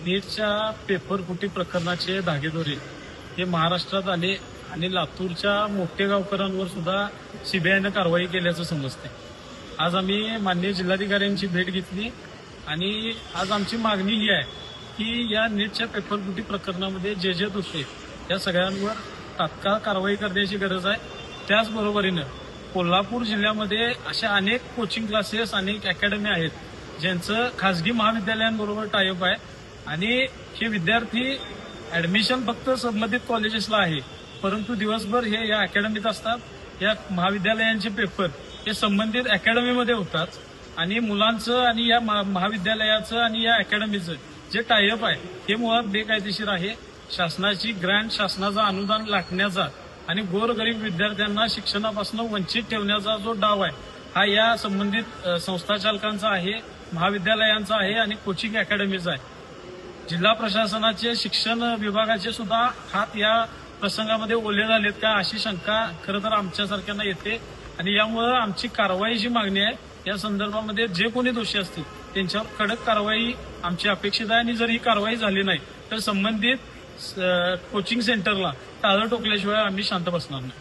नीटच्या paper फुटी प्रकरणाचे धागेदोरे हे महाराष्ट्रात आले आणि लातूरच्या मोठे गावकऱ्यांवर सुद्धा सीबीआयनं कारवाई केल्याचं समजते. आज आम्ही माननीय जिल्हाधिकाऱ्यांची भेट घेतली आणि आज आमची मागणी ही आहे की या नीटच्या पेपर फुटी प्रकरणामध्ये जे दोषी या सगळ्यांवर तात्काळ कारवाई करण्याची गरज आहे. त्याचबरोबरीनं कोल्हापूर जिल्ह्यामध्ये अशा अनेक कोचिंग क्लासेस, अनेक अकॅडमी आहेत ज्यांचं खासगी महाविद्यालयांबरोबर टायअप आहे आणि हे विद्यार्थी ऍडमिशन फक्त संबंधित कॉलेजेसला आहे, परंतु दिवसभर हे या अकॅडमीत असतात. या महाविद्यालयांचे पेपर हे संबंधित अकॅडमीमध्ये होतात आणि मुलांचं आणि या महाविद्यालयाचं आणि या अकॅडमीचं जे टायअप आहे हे मुळात बेकायदेशीर आहे. शासनाची ग्रँट, शासनाचं अनुदान लाटण्याचा आणि गोरगरीब विद्यार्थ्यांना शिक्षणापासून वंचित ठेवण्याचा जो डाव आहे हा या संबंधित संस्था चालकांचा आहे, महाविद्यालयांचा आहे आणि कोचिंग अकॅडमीचा आहे. जिल्हा प्रशासनाचे, शिक्षण विभागाचे सुद्धा हात या प्रसंगामध्ये ओले झालेत का अशी शंका खरं तर आमच्यासारख्यांना येते आणि यामुळे आमची कारवाईची मागणी आहे. या संदर्भामध्ये जे कोणी दोषी असतील त्यांच्यावर कडक कारवाई आमची अपेक्षित आहे आणि जर ही कारवाई झाली नाही तर संबंधित कोचिंग सेंटरला टाळं टोकल्याशिवाय आम्ही शांत बसणार नाही.